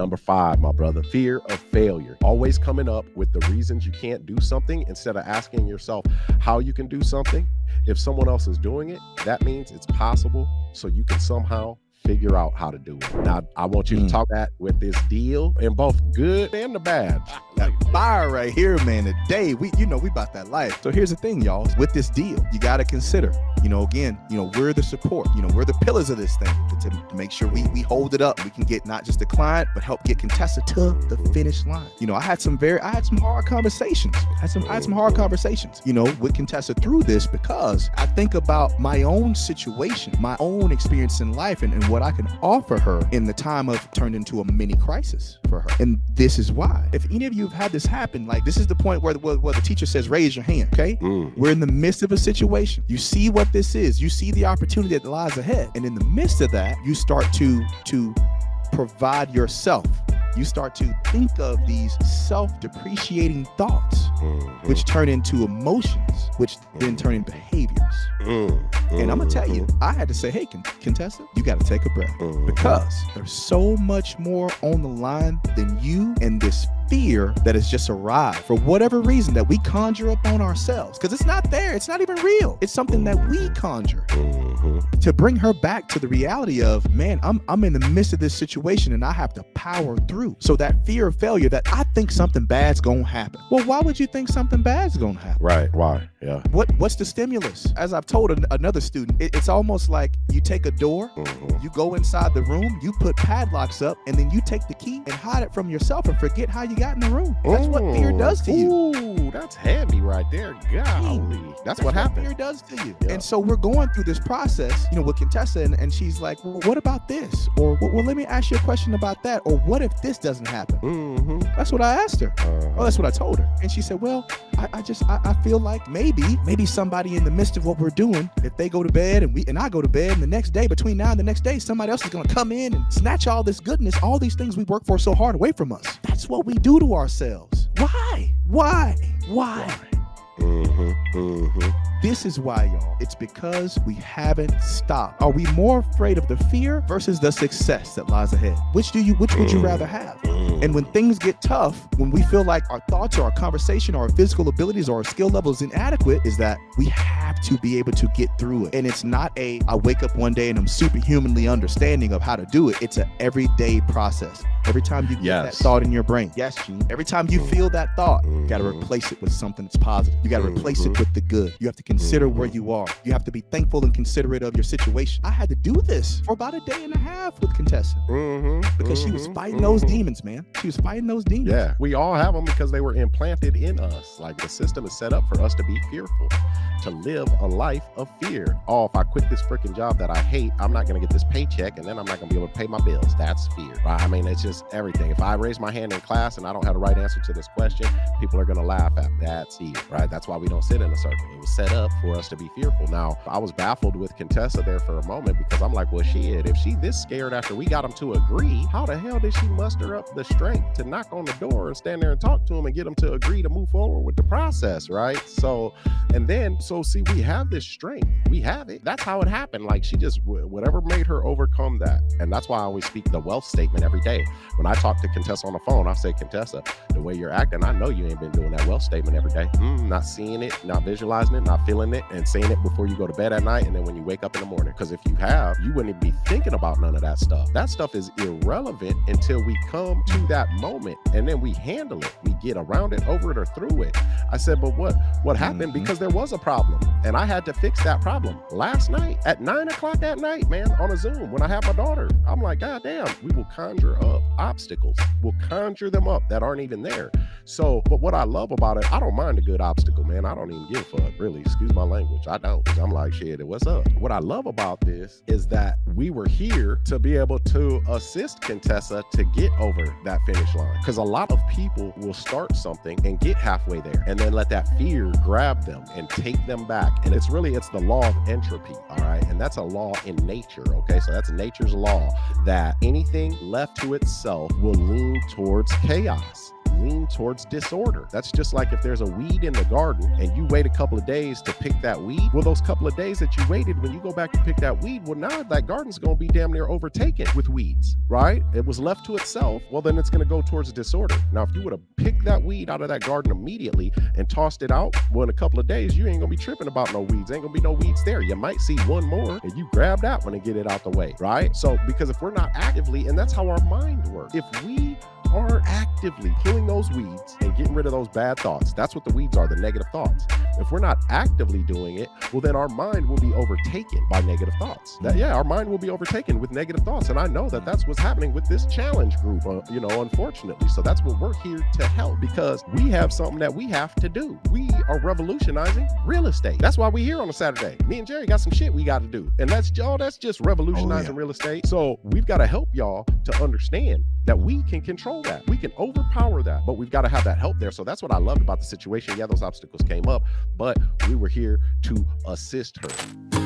Number 5, my brother, fear of failure. Always coming up with the reasons you can't do something instead of asking yourself how you can do something. If someone else is doing it, that means it's possible, so you can somehow figure out how to do it. Now, I want you to talk that with this deal in both good and the bad. That fire right here, man. Today, we about that life. So here's the thing, y'all. With this deal, you got to consider, again, we're the support. We're the pillars of this thing to make sure we hold it up. We can get not just the client, but help get Contessa to the finish line. I had some hard conversations. I had some hard conversations, with Contessa through this, because I think about my own situation, my own experience in life, and what I can offer her in the time of turned into a mini crisis for her. And this is why. If any of you have had this happen, like, this is the point where the teacher says, raise your hand, okay? We're in the midst of a situation. You see what this is. You see the opportunity that lies ahead. And in the midst of that, you start to provide yourself. You start to think of these self-depreciating thoughts, which turn into emotions, which then turn into behaviors. And I'm gonna tell you, I had to say, hey, Contessa, you gotta take a breath, because there's so much more on the line than you and this fear that has just arrived for whatever reason that we conjure up on ourselves, because it's not there. It's not even real. It's something that we conjure to bring her back to the reality of, man, I'm in the midst of this situation and I have to power through. So that fear of failure, that I think something bad's gonna happen. Well, why would you think something bad's gonna happen? Right. Why? Yeah. What's the stimulus? As I've told another student, it's almost like you take a door, you go inside the room, you put padlocks up, and then you take the key and hide it from yourself and forget how you got in the room. That's what fear does to you. Ooh, that's heavy right there. Golly. That's what happens. Fear does to you. Yeah. And so we're going through this process, with Contessa, and she's like, well, what about this? Or, well, let me ask you a question about that. Or what if this doesn't happen? That's what I asked her. Oh, that's what I told her. And she said, well, I feel like maybe somebody in the midst of what we're doing, if they go to bed and I go to bed, and the next day, between now and the next day, somebody else is going to come in and snatch all this goodness, all these things we work for so hard away from us. That's what we do to ourselves. Why? This is why, y'all. It's because we haven't stopped. Are we more afraid of the fear versus the success that lies ahead? Which would you rather have? And when things get tough, when we feel like our thoughts or our conversation or our physical abilities or our skill level is inadequate, is that we have to be able to get through it. And it's not I wake up one day and I'm superhumanly understanding of how to do it. It's an everyday process. Every time you get that thought in your brain. Yes, Gene. Every time you feel that thought, you got to replace it with something that's positive. You got to replace it with the good. You have to consider where you are. You have to be thankful and considerate of your situation. I had to do this for about a day and a half with Contessa because she was fighting those demons, man. She was fighting those demons. Yeah, we all have them because they were implanted in us. Like, the system is set up for us to be fearful, to live a life of fear. Oh, if I quit this freaking job that I hate, I'm not going to get this paycheck, and then I'm not going to be able to pay my bills. That's fear, right? I mean, it's just everything. If I raise my hand in class and I don't have the right answer to this question, people are going to laugh at me. That's fear, right? That's why we don't sit in a circle. It was set up for us to be fearful. Now, I was baffled with Contessa there for a moment, because I'm like, well, shit, if she this scared after we got them to agree, how the hell did she muster up the strength to knock on the door and stand there and talk to them and get them to agree to move forward with the process, right? So see, we have this strength. We have it. That's how it happened. Like, she just, whatever made her overcome that. And that's why I always speak the wealth statement every day. When I talk to Contessa on the phone, I say, Contessa, the way you're acting, I know you ain't been doing that wealth statement every day. Not seeing it, not visualizing it, not feeling it, and saying it before you go to bed at night, and then when you wake up in the morning. Because if you have, you wouldn't be thinking about none of that stuff. That stuff is irrelevant until we come to that moment, and then we handle it. We get around it, over it, or through it. I said, but what happened? Because there was a problem, and I had to fix that problem last night at 9 o'clock at night, man, on a Zoom when I had my daughter. I'm like, God damn, we will conjure up obstacles. We'll conjure them up that aren't even there. So, but what I love about it, I don't mind a good obstacle, man. I don't even give a fuck, really. Excuse my language. I don't. I'm like, shit, what's up? What I love about this is that we were here to be able to assist Contessa to get over that finish line. Because a lot of people will start something and get halfway there and then let that fear grab them and take them back. And it's the law of entropy, all right? And that's a law in nature, okay? So that's nature's law, that anything left to itself will lean towards chaos. lean towards disorder. That's just like if there's a weed in the garden and you wait a couple of days to pick that weed. Well, those couple of days that you waited, when you go back to pick that weed, well, now that garden's going to be damn near overtaken with weeds, right? It was left to itself. Well, then it's going to go towards disorder. Now, if you would have picked that weed out of that garden immediately and tossed it out, well, in a couple of days, you ain't going to be tripping about no weeds. Ain't going to be no weeds there. You might see one more and you grab that one and get it out the way, right? So, because if we're not actively, and that's how our mind works, if we are actively killing those weeds and getting rid of those bad thoughts, that's what the weeds are, the negative thoughts. If we're not actively doing it, well, then our mind will be overtaken by negative thoughts. Our mind will be overtaken with negative thoughts. And I know that that's what's happening with this challenge group, unfortunately. So that's what we're here to help, because we have something that we have to do. We are revolutionizing real estate. That's why we're here on a Saturday. Me and Jerry got some shit we got to do. And that's just revolutionizing real estate. So we've got to help y'all to understand that we can control that. We can overpower that, but we've got to have that help there. So that's what I loved about the situation. Yeah, those obstacles came up, but we were here to assist her.